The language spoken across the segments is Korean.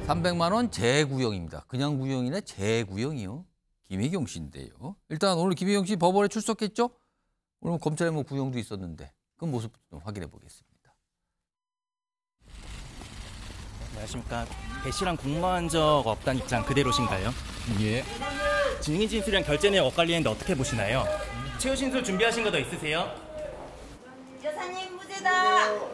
300만 원 재구형입니다. 그냥 구형이네 재구형이요. 김혜경 씨인데요. 일단 오늘 김혜경 씨 법원에 출석했죠? 오늘 검찰에 뭐 구형도 있었는데 그 모습 좀 확인해 보겠습니다. 안녕하십니까. 배 씨랑 공모한 적 없다는 입장 그대로신가요? 예. 증인 진술이랑 결제 내역 엇갈리는데 어떻게 보시나요? 최후 진술 준비하신 거 더 있으세요? 여사님 무죄다.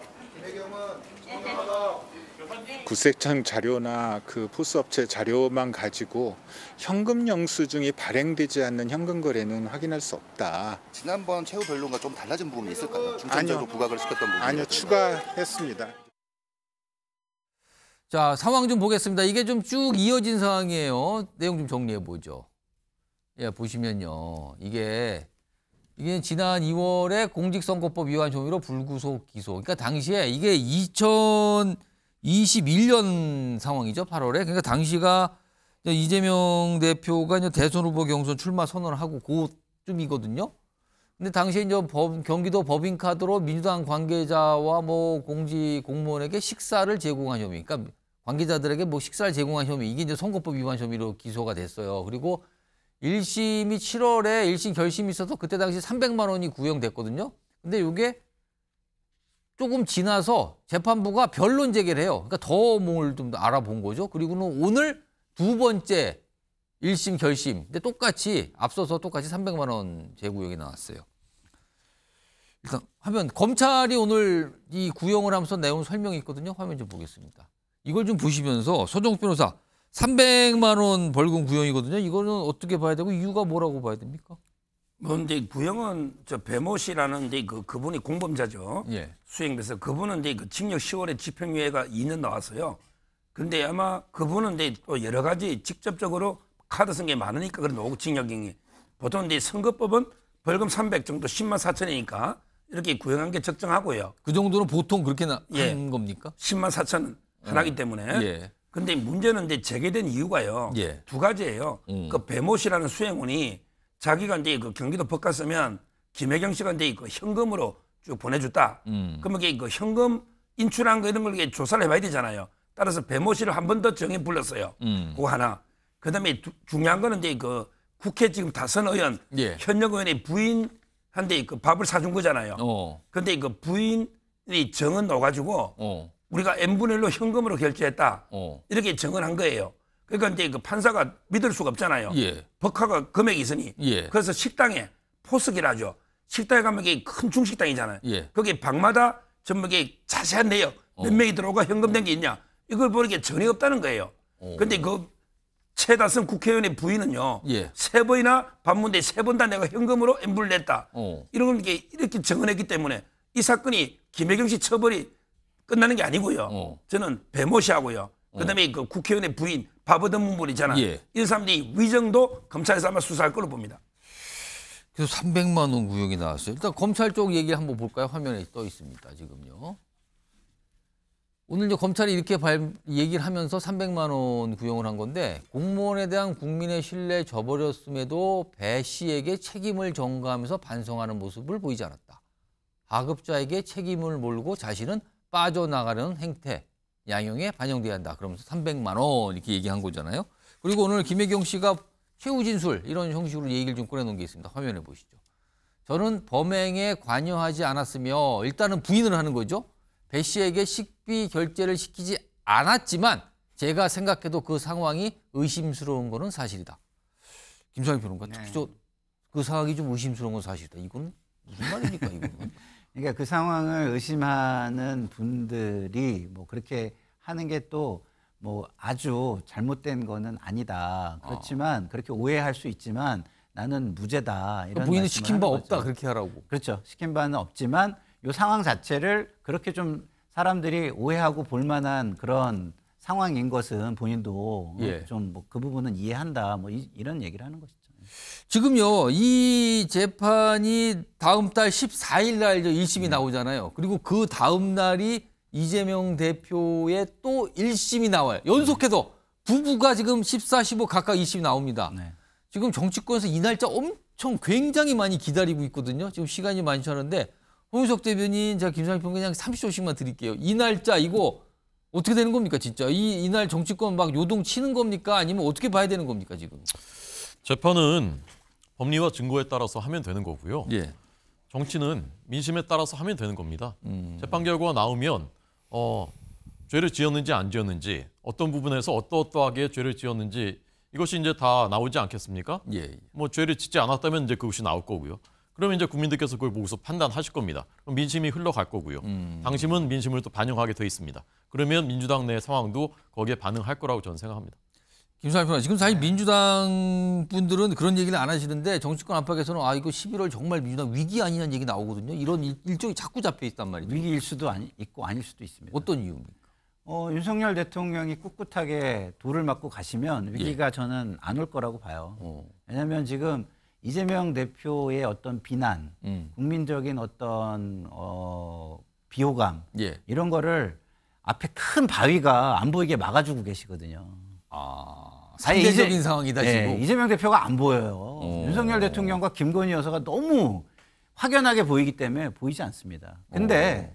구세청 자료나 그 포스업체 자료만 가지고 현금 영수증이 발행되지 않는 현금 거래는 확인할 수 없다. 지난번 최후 변론과 좀 달라진 부분이 있을까요? 중점적으로 부각을 시켰던 부분이. 아니요, 추가했습니다. 자, 상황 좀 보겠습니다. 이게 좀 쭉 이어진 상황이에요. 내용 좀 정리해 보죠. 예, 보시면요. 이게 지난 2월에 공직선거법 위반 혐의로 불구속 기소. 그러니까 당시에 이게 2021년 상황이죠. 8월에. 그러니까 당시가 이재명 대표가 이제 대선 후보 경선 출마 선언을 하고 그쯤이거든요. 근데 당시에 이제 경기도 법인카드로 민주당 관계자와 뭐 공무원에게 식사를 제공한 혐의. 그러니까 관계자들에게 뭐 식사를 제공한 혐의. 이게 이제 선거법 위반 혐의로 기소가 됐어요. 그리고 1심이 7월에 1심 결심이 있어서 그때 당시 300만 원이 구형됐거든요. 근데 이게 조금 지나서 재판부가 변론 제기를 해요. 그러니까 더 뭘 좀 알아본 거죠. 그리고는 오늘 두 번째 1심 결심. 근데 똑같이 앞서서 똑같이 300만 원 재구형이 나왔어요. 일단 화면 검찰이 오늘 이 구형을 하면서 내용 설명이 있거든요. 화면 좀 보겠습니다. 이걸 좀 보시면서 서정욱 변호사 300만 원 벌금 구형이거든요. 이거는 어떻게 봐야 되고 이유가 뭐라고 봐야 됩니까? 근데 구형은 저 배모 씨라는 그분이 공범자죠. 예. 수행돼서 그분은 그 징역 10월에 집행유예가 2년 나왔어요. 근데 아마 그분은 또 여러 가지 직접적으로 카드 쓴 게 많으니까 그런 오고 징역이 보통 선거법은 벌금 300 정도 10만 4천이니까 이렇게 구형한 게 적정하고요. 그 정도는 보통 그렇게 예. 한 겁니까? 10만 4천 하나기 때문에. 예. 근데 문제는 재개된 이유가요. 예. 두 가지예요. 그 배모 씨라는 수행원이 자기가 그 경기도 법관 쓰면 김혜경 씨가 그 현금으로 쭉 보내줬다. 그러면 그 현금 인출한 거 이런 걸 조사를 해봐야 되잖아요. 따라서 배모 씨를 한 번 더 정해 불렀어요. 그거 하나. 그다음에 중요한 거는 그 국회 지금 다선 의원, 예. 현역 의원의 부인한테 그 밥을 사준 거잖아요. 근데 그 부인이 정은 넣어가지고 우리가 n분의 1로 현금으로 결제했다. 이렇게 정언한 거예요. 그러니까 이제 그 판사가 믿을 수가 없잖아요. 예. 법화가 금액이 있으니. 예. 그래서 식당에 포스기라죠. 식당에 가면 이게 큰 중식당이잖아요. 예. 거기 방마다 전부 이게 자세한 내역 몇 명이 들어오고 현금된 게 있냐. 이걸 보는 게 전혀 없다는 거예요. 근데 그 최다선 국회의원의 부인은요. 예. 3번이나 반문대 3번 다 내가 현금으로 n분을 냈다. 이런 걸 이렇게 정언했기 때문에 이 사건이 김혜경 씨 처벌이 끝나는 게 아니고요. 저는 배모 씨하고요. 그다음에 그 국회의원의 부인 바버든 문물이잖아요. 예. 이 사람들이 위정도 검찰에서 아마 수사할 걸로 봅니다. 그래서 300만 원 구형이 나왔어요. 일단 검찰 쪽 얘기 한번 볼까요? 화면에 떠 있습니다. 지금요. 오늘 이제 검찰이 이렇게 얘기를 하면서 300만 원 구형을 한 건데 공무원에 대한 국민의 신뢰 저버렸음에도 배 씨에게 책임을 전가하면서 반성하는 모습을 보이지 않았다. 하급자에게 책임을 몰고 자신은 빠져나가려는 행태, 양형에 반영돼야 한다. 그러면서 300만 원 이렇게 얘기한 거잖아요. 그리고 오늘 김혜경 씨가 최후 진술 이런 형식으로 얘기를 좀 꺼내놓은 게 있습니다. 화면에 보시죠. 저는 범행에 관여하지 않았으며 일단은 부인을 하는 거죠. 배 씨에게 식비 결제를 시키지 않았지만 제가 생각해도 그 상황이 의심스러운 거는 사실이다. 김상희 변호사, 특히 그 상황이 좀 의심스러운 건 사실이다. 이건 무슨 말입니까, 이거는? 그러니까 그 상황을 의심하는 분들이 뭐 그렇게 하는 게 또 뭐 아주 잘못된 거는 아니다. 그렇지만 그렇게 오해할 수 있지만 나는 무죄다. 이런 부인은 말씀을 시킨 바 하는 없다. 거죠. 그렇게 하라고. 그렇죠. 시킨 바는 없지만 이 상황 자체를 그렇게 좀 사람들이 오해하고 볼 만한 그런 상황인 것은 본인도 예. 좀 뭐 그 부분은 이해한다. 뭐 이런 얘기를 하는 것이죠. 지금요, 이 재판이 다음 달 14일 날 1심이 나오잖아요. 그리고 그 다음 날이 이재명 대표의 또 1심이 나와요. 연속해서 부부가 지금 14, 15 각각 2심이 나옵니다. 네. 지금 정치권에서 이 날짜 엄청 굉장히 많이 기다리고 있거든요. 지금 시간이 많지 않은데 홍윤석 대변인, 제가 김상희 평론가 그냥 30초씩만 드릴게요. 이 날짜 이거 어떻게 되는 겁니까, 진짜? 이날 정치권 막 요동치는 겁니까? 아니면 어떻게 봐야 되는 겁니까, 지금? 재판은 법리와 증거에 따라서 하면 되는 거고요. 예. 정치는 민심에 따라서 하면 되는 겁니다. 재판 결과가 나오면 죄를 지었는지 안 지었는지, 어떤 부분에서 어떠하게 죄를 지었는지 이것이 이제 다 나오지 않겠습니까? 예. 뭐 죄를 짓지 않았다면 이제 그것이 나올 거고요. 그러면 이제 국민들께서 그걸 보고서 판단하실 겁니다. 그럼 민심이 흘러갈 거고요. 당심은 민심을 또 반영하게 돼 있습니다. 그러면 민주당 내 상황도 거기에 반응할 거라고 저는 생각합니다. 김수환 평론, 지금 사실 민주당 분들은 그런 얘기를 안 하시는데 정치권 안팎에서는 이거 11월 정말 민주당 위기 아니냐는 얘기 나오거든요. 이런 일정이 자꾸 잡혀 있단 말이죠. 위기일 수도 있고 아닐 수도 있습니다. 어떤 이유입니까? 윤석열 대통령이 꿋꿋하게 돌을 맞고 가시면 위기가 저는 안 올 거라고 봐요. 왜냐하면 지금 이재명 대표의 어떤 비난, 국민적인 어떤 비호감 예. 이런 거를 앞에 큰 바위가 안 보이게 막아주고 계시거든요. 상대적인 상황이다 지금. 네, 이재명 대표가 안 보여요. 윤석열 대통령과 김건희 여사가 너무 확연하게 보이기 때문에 보이지 않습니다. 근데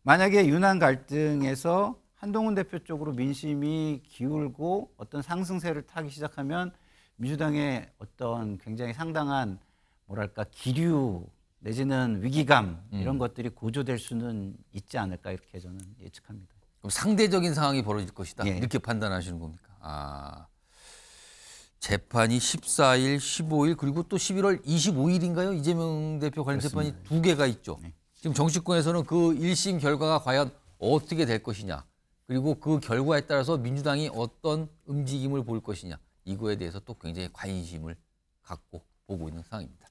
만약에 윤한 갈등에서 한동훈 대표 쪽으로 민심이 기울고 어떤 상승세를 타기 시작하면 민주당의 어떤 굉장히 상당한 뭐랄까 기류 내지는 위기감 이런 것들이 고조될 수는 있지 않을까 이렇게 저는 예측합니다. 그럼 상대적인 상황이 벌어질 것이다. 예. 이렇게 판단하시는 겁니까? 재판이 14일, 15일 그리고 또 11월 25일인가요? 이재명 대표 관련 재판이 두 개가 있죠. 네. 지금 정치권에서는 그 1심 결과가 과연 어떻게 될 것이냐. 그리고 그 결과에 따라서 민주당이 어떤 움직임을 볼 것이냐. 이거에 대해서 또 굉장히 관심을 갖고 보고 있는 상황입니다.